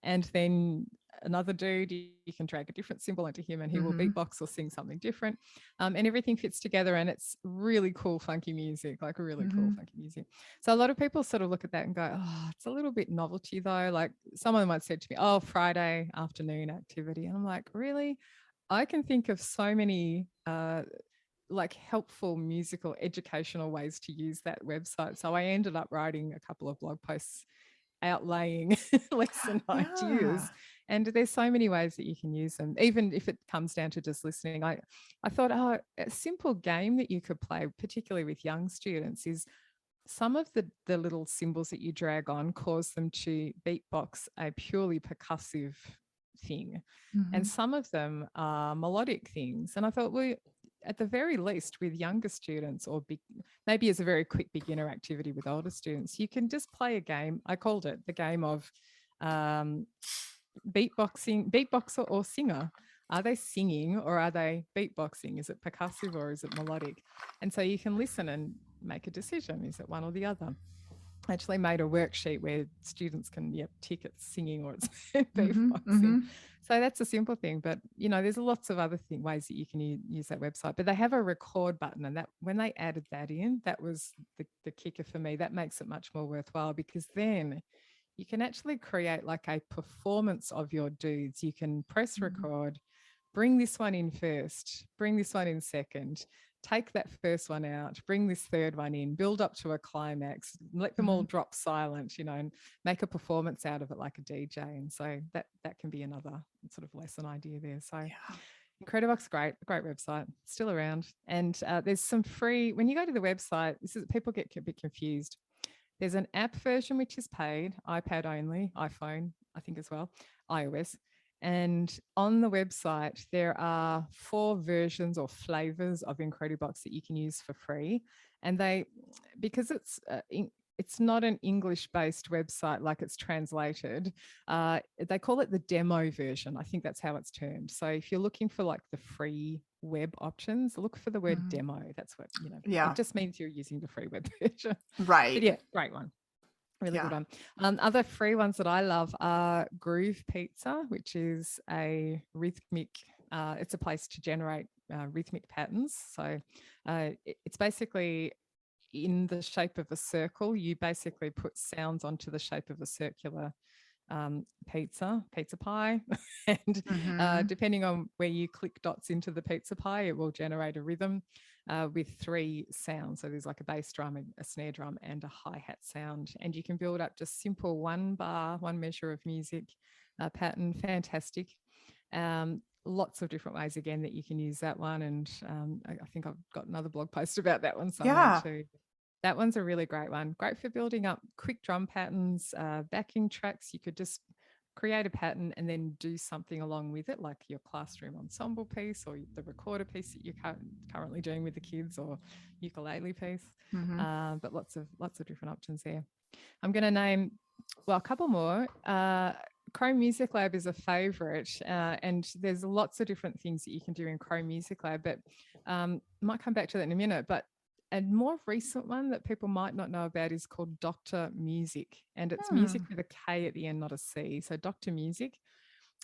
And then another dude, you can drag a different symbol into him and he will beatbox or sing something different. And everything fits together and it's really cool, funky music, like really cool, funky music. So a lot of people sort of look at that and go, oh, it's a little bit novelty though. Like someone might say to me, oh, Friday afternoon activity. And I'm like, really? I can think of so many like helpful musical educational ways to use that website. So I ended up writing a couple of blog posts outlaying lesson ideas. And there's so many ways that you can use them, even if it comes down to just listening. I thought, a simple game that you could play, particularly with young students, is some of the little symbols that you drag on cause them to beatbox a purely percussive thing. And some of them are melodic things. And I thought, well, at the very least with younger students, or maybe as a very quick beginner activity with older students, you can just play a game. I called it the game of beatboxer or singer. Are they singing or are they beatboxing? Is it percussive or is it melodic? And so you can listen and make a decision. Is it one or the other? I actually made a worksheet where students can tick it's singing or it's beatboxing. So that's a simple thing, but there's lots of other ways that you can use that website. But they have a record button, and that when they added that in, that was the kicker for me. That makes it much more worthwhile, because then you can actually create like a performance of your dudes. You can press record, bring this one in first, bring this one in second, take that first one out, bring this third one in, build up to a climax, let them all drop silent, and make a performance out of it like a DJ. And so that can be another sort of lesson idea there. So Incredibox, great website, still around. And there's some free, when you go to the website, people get a bit confused. There's an app version, which is paid, iPad only, iPhone, I think as well, iOS. And on the website, there are 4 versions or flavors of Incredibox that you can use for free. And because it's not an English-based website like it's translated, they call it the demo version. I think that's how it's termed. So if you're looking for like the free web options, look for the word demo. That's what, it just means you're using the free web version. Right. But yeah, great one. Really good one. Other free ones that I love are Groove Pizza, which is a rhythmic, it's a place to generate rhythmic patterns. So it's basically in the shape of a circle. You basically put sounds onto the shape of a circular pizza pie. And depending on where you click dots into the pizza pie, it will generate a rhythm with 3 sounds. So there's like a bass drum, a snare drum, and a hi-hat sound. And you can build up just simple 1 bar, 1 measure of music pattern. Fantastic. Lots of different ways again that you can use that one. And I think I've got another blog post about that one somewhere too. That one's a really great one. Great for building up quick drum patterns, backing tracks. You could just create a pattern and then do something along with it, like your classroom ensemble piece or the recorder piece that you're currently doing with the kids, or ukulele piece. But lots of different options there. I'm going to name, a couple more. Chrome Music Lab is a favorite, and there's lots of different things that you can do in Chrome Music Lab, but might come back to that in a minute. But a more recent one that people might not know about is called Dr. Music, and it's music with a K at the end, not a C. So Dr. Music.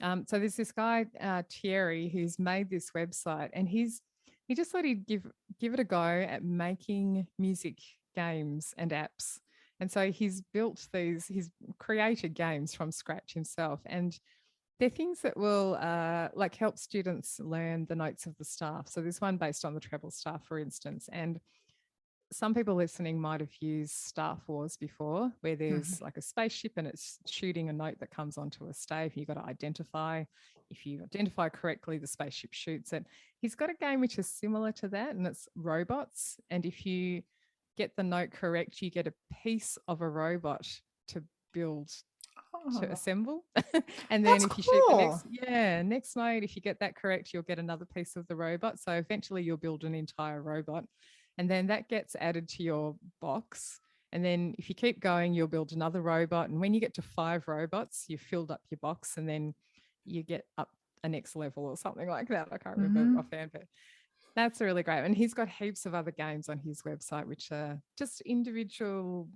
So there's this guy, Thierry, who's made this website, and he just thought he'd give it a go at making music games and apps. And so he's created games from scratch himself, and they're things that will like help students learn the notes of the staff. So there's one based on the treble staff, for instance, and some people listening might have used Star Wars before, where there's like a spaceship and it's shooting a note that comes onto a stave. You've got to identify. If you identify correctly, the spaceship shoots it. He's got a game which is similar to that, and it's robots. And if you get the note correct, you get a piece of a robot to build, to assemble. And then if you shoot the next note, if you get that correct, you'll get another piece of the robot. So eventually you'll build an entire robot. And then that gets added to your box. And then if you keep going, you'll build another robot. And when you get to 5 robots, you've filled up your box, and then you get up a next level or something like that. I can't remember offhand, but that's really great. And he's got heaps of other games on his website, which are just individual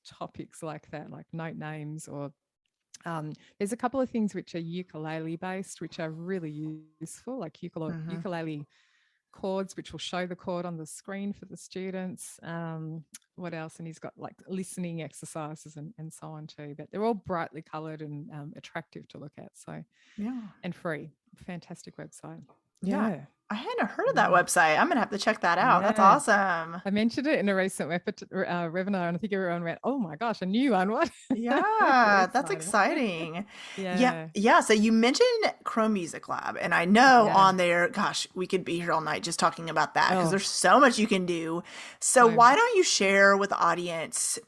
topics like that, like note names, or there's a couple of things which are ukulele based, which are really useful, like ukulele chords, which will show the chord on the screen for the students. What else? And he's got like listening exercises and so on too, but they're all brightly colored and attractive to look at. So and free. Fantastic website. I hadn't heard of that website. I'm gonna have to check that out. That's awesome. I mentioned it in a recent webinar, and I think everyone went, "Oh my gosh, a new one! What?" Yeah, that's exciting. Yeah. So you mentioned Chrome Music Lab, and I know on there, gosh, we could be here all night just talking about that, because there's so much you can do. So why don't you share with the audience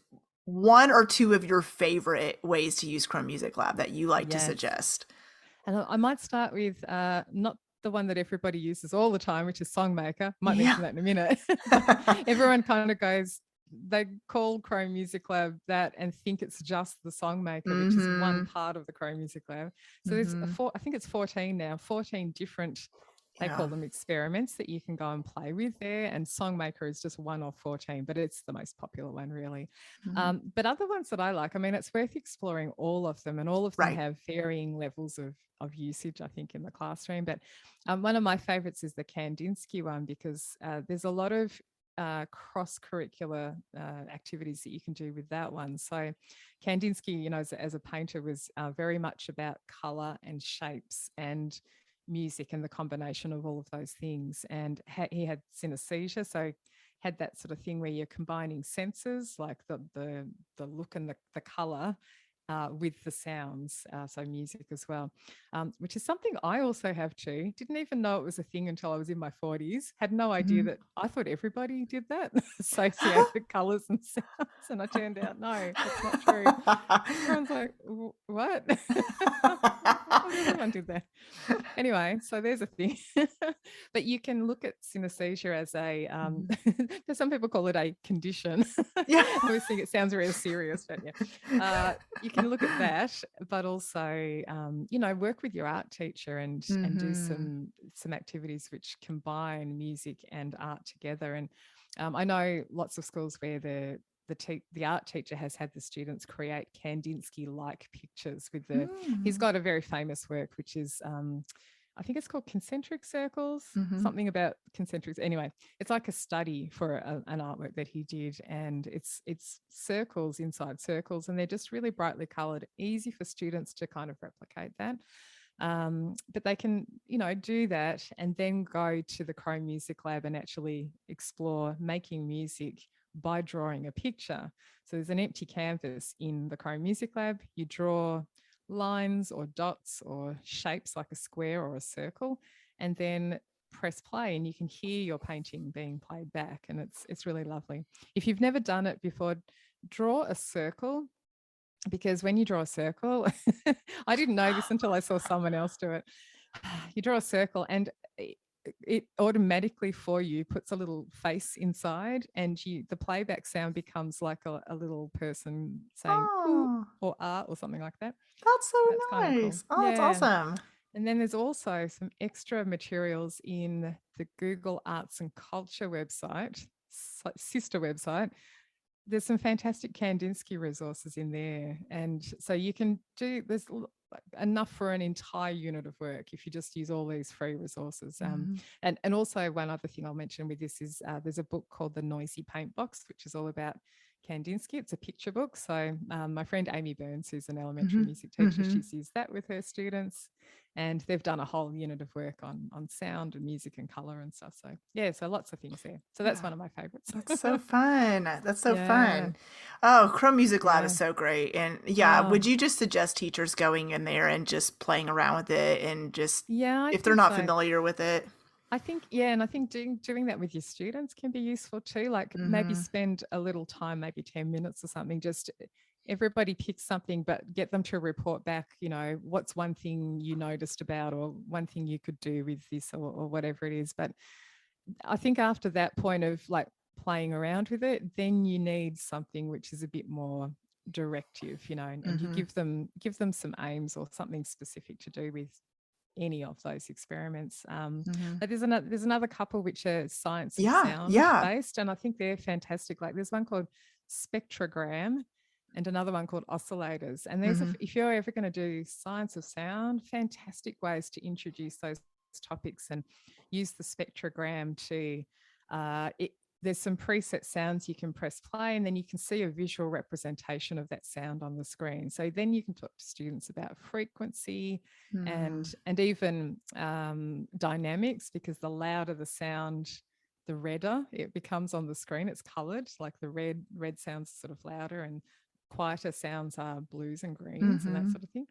1 or 2 of your favorite ways to use Chrome Music Lab that you like to suggest? And I might start with not the one that everybody uses all the time, which is Songmaker. Might Yeah. mention that in a minute. Everyone kind of goes, they call Chrome Music Lab that and think it's just the Songmaker, which is one part of the Chrome Music Lab. So there's I think it's 14 now, 14 different, they call them experiments that you can go and play with there. And Songmaker is just one of 14, but it's the most popular one, really. But other ones that I like, I mean, it's worth exploring all of them, and all of them have varying levels of usage, I think, in the classroom. But one of my favorites is the Kandinsky one, because there's a lot of cross-curricular activities that you can do with that one. So Kandinsky, you know, as a painter, was very much about color and shapes and music and the combination of all of those things. And he had synesthesia, so had that sort of thing where you're combining senses, like the look and the color, with the sounds, so music as well, which is something I also have too. Didn't even know it was a thing until I was in my 40s. Had no idea that. I thought everybody did that, associate the colours and sounds, and I turned out, no, that's not true. Everyone's like, what? Everyone did that. Anyway, so there's a thing. But you can look at synesthesia as a, some people call it a condition. Yeah. I always think it sounds real serious, but yeah. You can look at that, but also, you know, work with your art teacher and do some activities which combine music and art together. And I know lots of schools where the art teacher has had the students create Kandinsky-like pictures with he's got a very famous work, which is, I think it's called Concentric Circles, something about concentrics. Anyway, it's like a study for an artwork that he did, and it's circles inside circles, and they're just really brightly colored, easy for students to kind of replicate that. But they can, you know, do that and then go to the Chrome Music Lab and actually explore making music by drawing a picture. So there's an empty canvas in the Chrome Music Lab. You draw lines or dots or shapes like a square or a circle, and then press play, and you can hear your painting being played back, and it's really lovely. If you've never done it before, draw a circle, because when you draw a circle, I didn't know this until I saw someone else do it. You draw a circle and it automatically for you puts a little face inside, and the playback sound becomes like a little person saying ooh, or or something like that. That's so nice. Cool. Oh, yeah. That's awesome. And then there's also some extra materials in the Google Arts and Culture website, sister website. There's some fantastic Kandinsky resources in there. And so you can there's enough for an entire unit of work if you just use all these free resources. And also one other thing I'll mention with this is there's a book called The Noisy Paint Box, which is all about Kandinsky. It's a picture book. So my friend Amy Burns, who's an elementary music teacher, she's used that with her students, and they've done a whole unit of work on sound and music and color and stuff. So yeah, so lots of things there. So that's one of my favorites. That's so fun. That's so fun. Oh, Chrome Music Lab is so great. And would you just suggest teachers going in there and just playing around with it and just if they're not familiar with it? I think, and I think doing that with your students can be useful too. Like maybe spend a little time, maybe 10 minutes or something, just everybody pick something, but get them to report back, you know, what's one thing you noticed about, or one thing you could do with this, or whatever it is. But I think after that point of like playing around with it, then you need something which is a bit more directive, you know, and you give them some aims or something specific to do with any of those experiments. But there's another couple which are science and sound based, and I think they're fantastic. Like there's one called Spectrogram and another one called Oscillators, and there's if you're ever going to do science of sound, fantastic ways to introduce those topics and use the spectrogram to there's some preset sounds you can press play, and then you can see a visual representation of that sound on the screen. So then you can talk to students about frequency and even dynamics, because the louder the sound, the redder it becomes on the screen. It's coloured, like the red sounds sort of louder, and quieter sounds are blues and greens and that sort of thing.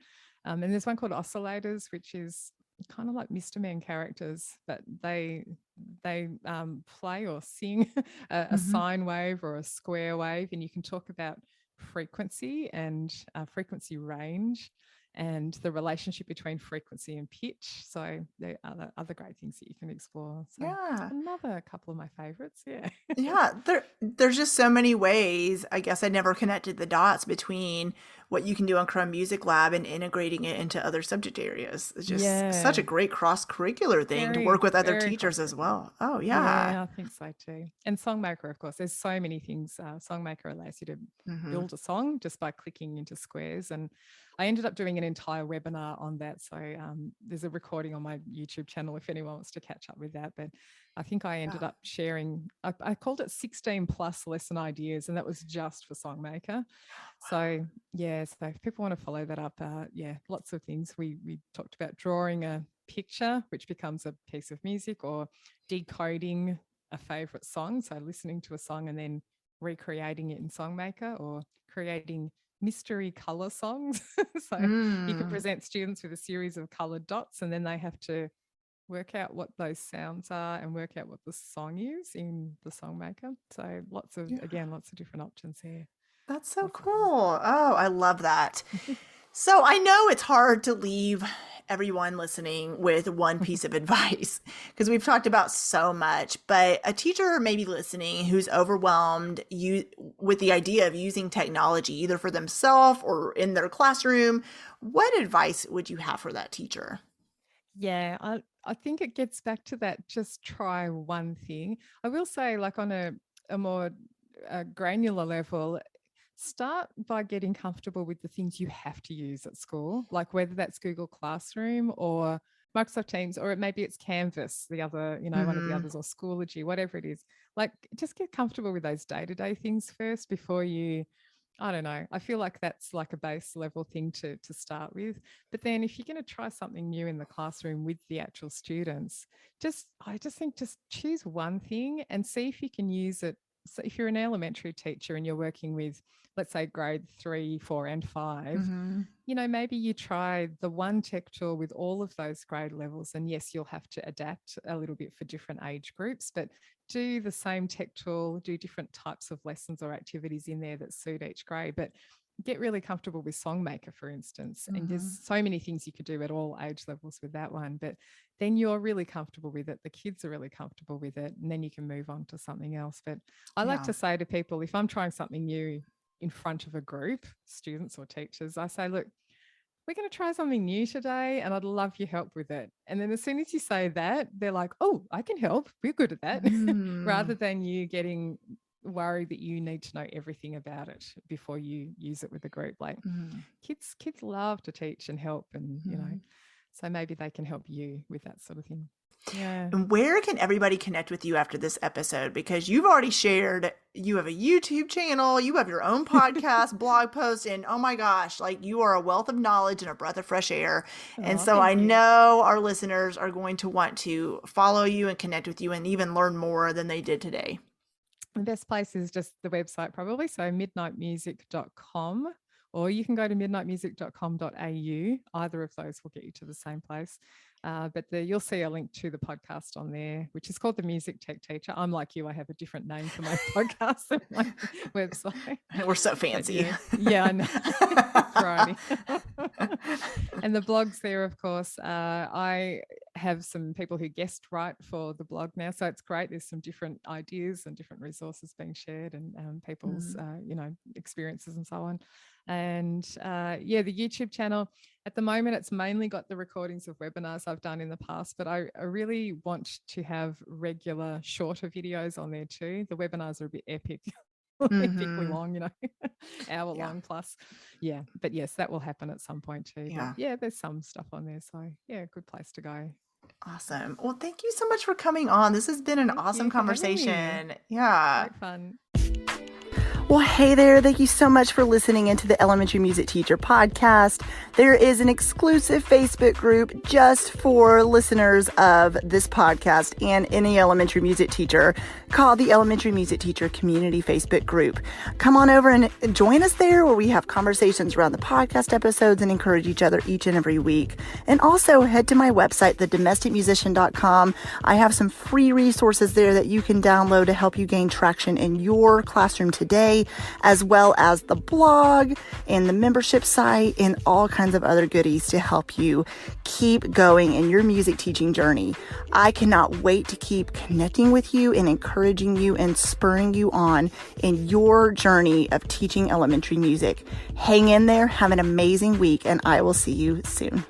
And there's one called Oscillators, which is kind of like Mr. Man characters, but they play or sing a sine wave or a square wave, and you can talk about frequency and frequency range, and the relationship between frequency and pitch. So there are other great things that you can explore. So Yeah. another couple of my favorites. Yeah. Yeah, there's just so many ways. I guess I never connected the dots between what you can do on Chrome Music Lab and integrating it into other subject areas. It's just such a Yeah. great cross-curricular thing to work Very, with other very teachers as cross-curricular. well. Oh, yeah. Yeah, I think so too. And Songmaker, of course, there's so many things. Songmaker allows you to Hmm. build a song just by clicking into squares. And I ended up doing an entire webinar on that. So there's a recording on my YouTube channel if anyone wants to catch up with that. But I think I ended up sharing, I called it 16 plus lesson ideas, and that was just for Songmaker. So yeah, so if people want to follow that up, lots of things. We talked about drawing a picture, which becomes a piece of music, or decoding a favorite song. So listening to a song and then recreating it in Songmaker, or creating mystery color songs. So you can Mm. present students with a series of colored dots, and then they have to work out what those sounds are and work out what the song is in the Songmaker. So lots of different options here. That's so Lots of fun. cool. Oh, I love that. So I know it's hard to leave everyone listening with one piece of advice because we've talked about so much, but a teacher may be listening who's overwhelmed with the idea of using technology either for themselves or in their classroom. What advice would you have for that teacher? Yeah, I think it gets back to that. Just try one thing. I will say, like on a more granular level, start by getting comfortable with the things you have to use at school, like whether that's Google Classroom or Microsoft Teams, or maybe it's Canvas, the other, one of the others, or Schoology, whatever it is. Like, just get comfortable with those day-to-day things first before you, I don't know. I feel like that's like a base level thing to start with. But then if you're going to try something new in the classroom with the actual students, I just think just choose one thing and see if you can use it. So if you're an elementary teacher and you're working with, let's say, grade 3, 4, and 5, Mm-hmm. maybe you try the one tech tool with all of those grade levels. And yes, you'll have to adapt a little bit for different age groups, but do the same tech tool, do different types of lessons or activities in there that suit each grade. But get really comfortable with Songmaker, for instance. And there's so many things you could do at all age levels with that one. But then you're really comfortable with it. The kids are really comfortable with it. And then you can move on to something else. But I like to say to people, if I'm trying something new in front of a group, students or teachers, I say, look, we're going to try something new today and I'd love your help with it. And then as soon as you say that, they're like, oh, I can help. We're good at that. Rather than you getting worried that you need to know everything about it before you use it with the group. Like kids love to teach and help, and so maybe they can help you with that sort of thing. Yeah. And where can everybody connect with you after this episode? Because you've already shared, you have a YouTube channel, you have your own podcast, blog post, and oh my gosh, like you are a wealth of knowledge and a breath of fresh air. And so I know our listeners are going to want to follow you and connect with you and even learn more than they did today. The best place is just the website, probably. So midnightmusic.com, or you can go to midnightmusic.com.au. Either of those will get you to the same place. But you'll see a link to the podcast on there, which is called The Music Tech Teacher. I'm like you, I have a different name for my podcast and my website. We're so fancy. Yeah, I know. Variety. And the blogs there, of course, I have some people who guest write for the blog now. So it's great. There's some different ideas and different resources being shared, and people's, experiences and so on. And the YouTube channel, at the moment, it's mainly got the recordings of webinars I've done in the past, but I really want to have regular shorter videos on there too. The webinars are a bit epic. Epically long, hour long plus. Yeah, but yes, that will happen at some point too. Yeah. But there's some stuff on there. So yeah, good place to go. Awesome. Well, thank you so much for coming on. This has been an awesome conversation. Yeah. Great fun. Well, hey there. Thank you so much for listening into the Elementary Music Teacher Podcast. There is an exclusive Facebook group just for listeners of this podcast and any elementary music teacher called the Elementary Music Teacher Community Facebook Group. Come on over and join us there, where we have conversations around the podcast episodes and encourage each other each and every week. And also head to my website, thedomesticmusician.com. I have some free resources there that you can download to help you gain traction in your classroom today today, as well as the blog and the membership site and all kinds of other goodies to help you keep going in your music teaching journey. I cannot wait to keep connecting with you and encouraging you and spurring you on in your journey of teaching elementary music. Hang in there, have an amazing week, and I will see you soon.